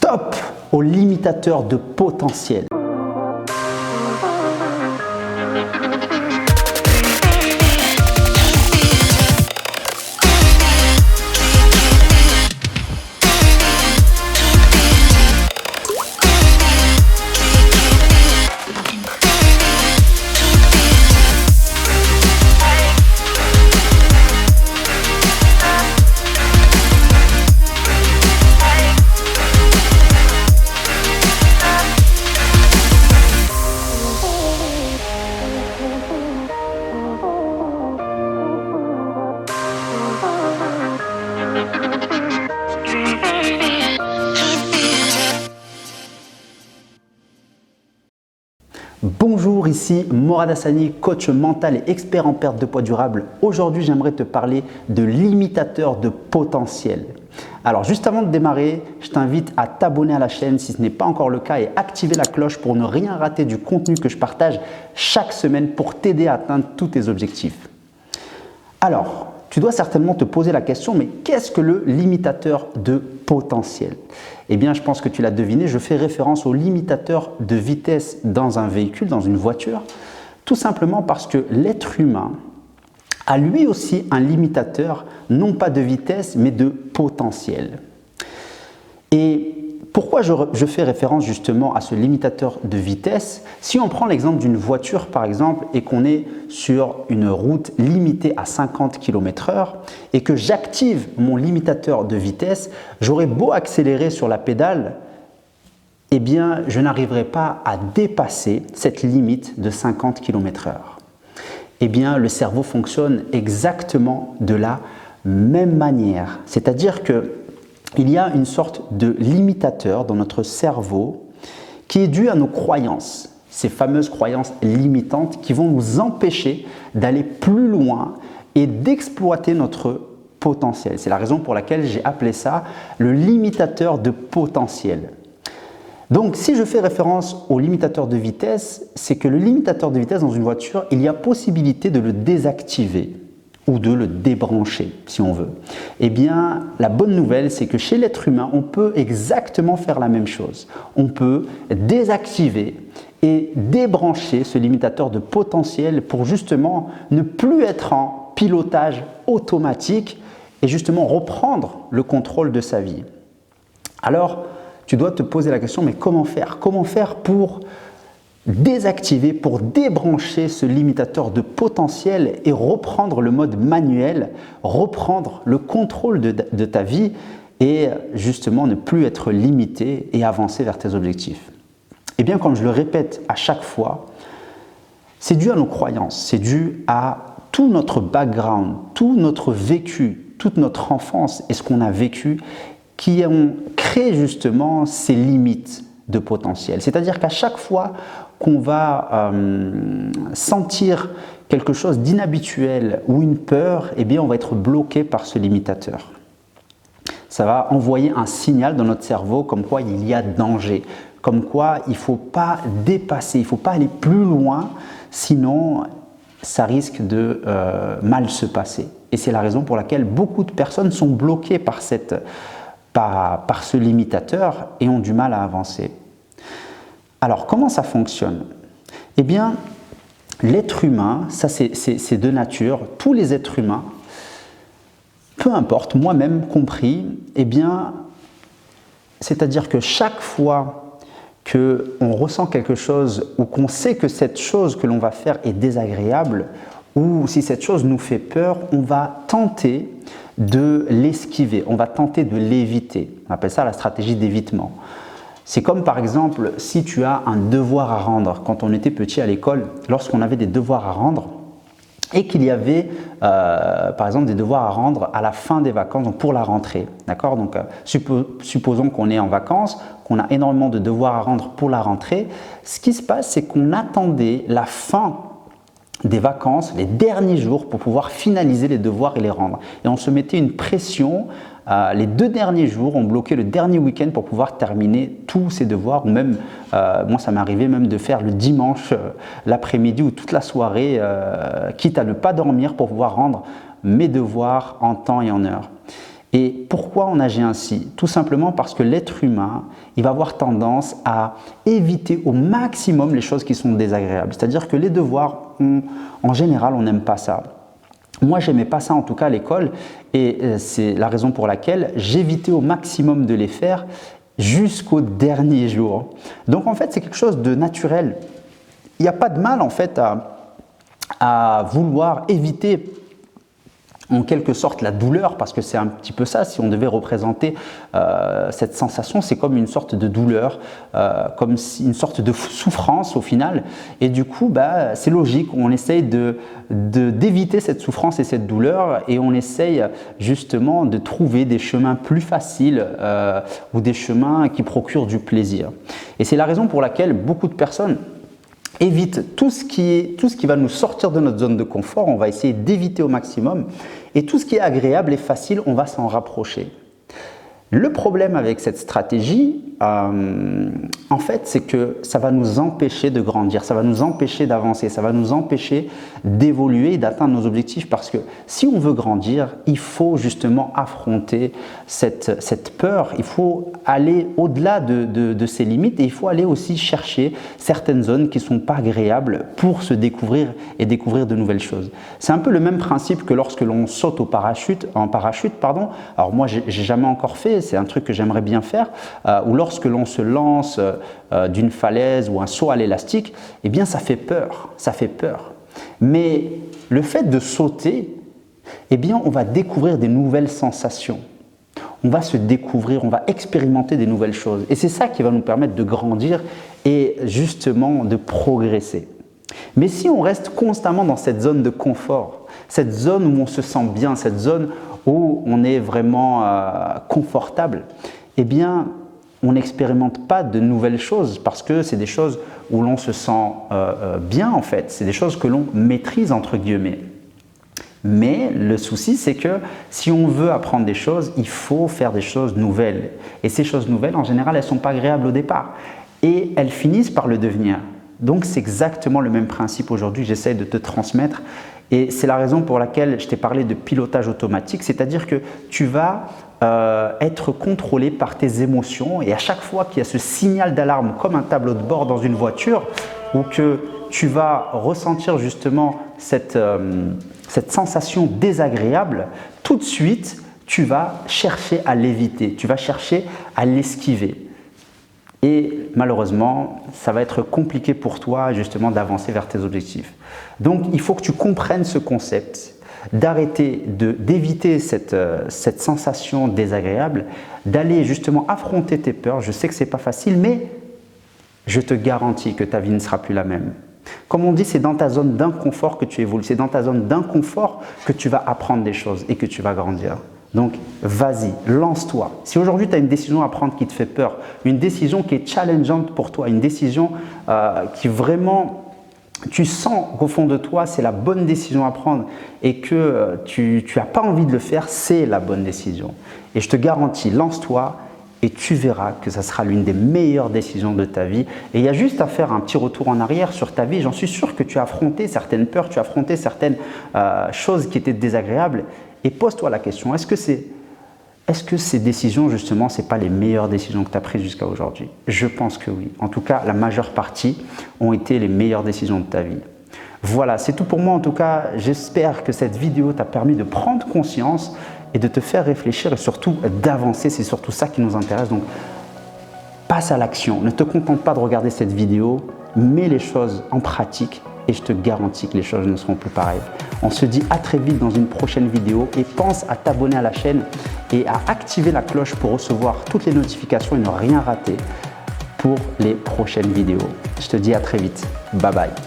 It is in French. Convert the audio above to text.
Stop aux limitateurs de potentiel. Bonjour, ici Morad Hassani, coach mental et expert en perte de poids durable. Aujourd'hui, j'aimerais te parler de limitateurs de potentiel. Alors, juste avant de démarrer, je t'invite à t'abonner à la chaîne si ce n'est pas encore le cas et activer la cloche pour ne rien rater du contenu que je partage chaque semaine pour t'aider à atteindre tous tes objectifs. Alors, tu dois certainement te poser la question, mais qu'est-ce que le limitateur de potentiel? Eh bien, je pense que tu l'as deviné, je fais référence au limitateur de vitesse dans un véhicule, dans une voiture, tout simplement parce que l'être humain a lui aussi un limitateur, non pas de vitesse, mais de potentiel. Et pourquoi je fais référence justement à ce limitateur de vitesse? Si on prend l'exemple d'une voiture par exemple et qu'on est sur une route limitée à 50 km/h et que j'active mon limitateur de vitesse, j'aurais beau accélérer sur la pédale, eh bien je n'arriverai pas à dépasser cette limite de 50 km/h. Eh bien le cerveau fonctionne exactement de la même manière, c'est-à-dire que il y a une sorte de limitateur dans notre cerveau qui est dû à nos croyances, ces fameuses croyances limitantes qui vont nous empêcher d'aller plus loin et d'exploiter notre potentiel. C'est la raison pour laquelle j'ai appelé ça le limitateur de potentiel. Donc, si je fais référence au limitateur de vitesse, c'est que le limitateur de vitesse dans une voiture, il y a possibilité de le désactiver ou de le débrancher si on veut. Eh bien, la bonne nouvelle, c'est que chez l'être humain, on peut exactement faire la même chose. On peut désactiver et débrancher ce limitateur de potentiel pour justement ne plus être en pilotage automatique et justement reprendre le contrôle de sa vie. Alors, tu dois te poser la question, mais comment faire? Comment faire pour désactiver, pour débrancher ce limitateur de potentiel et reprendre le mode manuel, reprendre le contrôle de ta vie et justement ne plus être limité et avancer vers tes objectifs? Eh bien, comme je le répète à chaque fois, c'est dû à nos croyances, c'est dû à tout notre background, tout notre vécu, toute notre enfance et ce qu'on a vécu qui ont créé justement ces limites de potentiel. C'est-à-dire qu'à chaque fois qu'on va sentir quelque chose d'inhabituel ou une peur, eh bien on va être bloqué par ce limitateur. Ça va envoyer un signal dans notre cerveau comme quoi il y a danger, comme quoi il ne faut pas dépasser, il ne faut pas aller plus loin, sinon ça risque de mal se passer. Et c'est la raison pour laquelle beaucoup de personnes sont bloquées par ce limitateur et ont du mal à avancer. Alors, comment ça fonctionne? Eh bien, l'être humain, ça c'est de nature, tous les êtres humains, peu importe, moi-même compris, eh bien, c'est-à-dire que chaque fois qu'on ressent quelque chose ou qu'on sait que cette chose que l'on va faire est désagréable ou si cette chose nous fait peur, on va tenter de l'esquiver, on va tenter de l'éviter. On appelle ça la stratégie d'évitement. C'est comme par exemple si tu as un devoir à rendre. Quand on était petit à l'école, lorsqu'on avait des devoirs à rendre et qu'il y avait par exemple des devoirs à rendre à la fin des vacances, donc pour la rentrée. D'accord? Donc supposons qu'on est en vacances, qu'on a énormément de devoirs à rendre pour la rentrée. Ce qui se passe, c'est qu'on attendait la fin des vacances, les derniers jours pour pouvoir finaliser les devoirs et les rendre. Et on se mettait une pression. Les 2 derniers jours, on bloquait le dernier week-end pour pouvoir terminer tous ces devoirs. Ou même, moi ça m'est arrivé même de faire le dimanche, l'après-midi ou toute la soirée, quitte à ne pas dormir pour pouvoir rendre mes devoirs en temps et en heure. Et pourquoi on agit ainsi? Tout simplement parce que l'être humain, il va avoir tendance à éviter au maximum les choses qui sont désagréables. C'est-à-dire que les devoirs, en général, on n'aime pas ça. Moi, j'aimais pas ça en tout cas à l'école et c'est la raison pour laquelle j'évitais au maximum de les faire jusqu'au dernier jour. Donc en fait, c'est quelque chose de naturel. Il n'y a pas de mal en fait à vouloir éviter en quelque sorte la douleur, parce que c'est un petit peu ça, si on devait représenter cette sensation, c'est comme une sorte de douleur, comme une sorte de souffrance au final, et du coup c'est logique, on essaye d'éviter cette souffrance et cette douleur, et on essaye justement de trouver des chemins plus faciles ou des chemins qui procurent du plaisir. Et c'est la raison pour laquelle beaucoup de personnes évite tout ce qui va nous sortir de notre zone de confort, on va essayer d'éviter au maximum, et tout ce qui est agréable et facile, on va s'en rapprocher. Le problème avec cette stratégie, en fait, c'est que ça va nous empêcher de grandir, ça va nous empêcher d'avancer, ça va nous empêcher d'évoluer et d'atteindre nos objectifs, parce que si on veut grandir, il faut justement affronter cette peur, il faut aller au-delà de ses limites et il faut aller aussi chercher certaines zones qui ne sont pas agréables pour se découvrir et découvrir de nouvelles choses. C'est un peu le même principe que lorsque l'on saute en parachute. Alors moi, j'ai jamais encore fait, c'est un truc que j'aimerais bien faire, ou lorsque l'on se lance d'une falaise ou un saut à l'élastique, eh bien ça fait peur, ça fait peur. Mais le fait de sauter, eh bien on va découvrir des nouvelles sensations. On va se découvrir, on va expérimenter des nouvelles choses. Et c'est ça qui va nous permettre de grandir et justement de progresser. Mais si on reste constamment dans cette zone de confort, cette zone où on se sent bien, cette zone où on est vraiment confortable, eh bien, on n'expérimente pas de nouvelles choses parce que c'est des choses où l'on se sent bien en fait. C'est des choses que l'on maîtrise entre guillemets. Mais le souci, c'est que si on veut apprendre des choses, il faut faire des choses nouvelles. Et ces choses nouvelles, en général, elles ne sont pas agréables au départ. Et elles finissent par le devenir. Donc, c'est exactement le même principe aujourd'hui. J'essaie de te transmettre. Et c'est la raison pour laquelle je t'ai parlé de pilotage automatique. C'est-à-dire que tu vas être contrôlé par tes émotions. Et à chaque fois qu'il y a ce signal d'alarme, comme un tableau de bord dans une voiture, ou que tu vas ressentir justement cette sensation désagréable, tout de suite, tu vas chercher à l'éviter, tu vas chercher à l'esquiver. Et malheureusement, ça va être compliqué pour toi justement d'avancer vers tes objectifs. Donc, il faut que tu comprennes ce concept, d'arrêter d'éviter cette sensation désagréable, d'aller justement affronter tes peurs. Je sais que ce n'est pas facile, mais je te garantis que ta vie ne sera plus la même. Comme on dit, c'est dans ta zone d'inconfort que tu évolues, c'est dans ta zone d'inconfort que tu vas apprendre des choses et que tu vas grandir. Donc, vas-y, lance-toi. Si aujourd'hui tu as une décision à prendre qui te fait peur, une décision qui est challengeante pour toi, une décision qui vraiment, tu sens qu'au fond de toi, c'est la bonne décision à prendre et que tu n'as pas envie de le faire, c'est la bonne décision. Et je te garantis, lance-toi. Et tu verras que ça sera l'une des meilleures décisions de ta vie. Et il y a juste à faire un petit retour en arrière sur ta vie. J'en suis sûr que tu as affronté certaines peurs, tu as affronté certaines choses qui étaient désagréables. Et pose-toi la question, est-ce que ces décisions, justement, ce n'est pas les meilleures décisions que tu as prises jusqu'à aujourd'hui? Je pense que oui. En tout cas, la majeure partie ont été les meilleures décisions de ta vie. Voilà, c'est tout pour moi. En tout cas, j'espère que cette vidéo t'a permis de prendre conscience et de te faire réfléchir et surtout d'avancer. C'est surtout ça qui nous intéresse. Donc, passe à l'action. Ne te contente pas de regarder cette vidéo, mets les choses en pratique et je te garantis que les choses ne seront plus pareilles. On se dit à très vite dans une prochaine vidéo et pense à t'abonner à la chaîne et à activer la cloche pour recevoir toutes les notifications et ne rien rater pour les prochaines vidéos. Je te dis à très vite. Bye bye.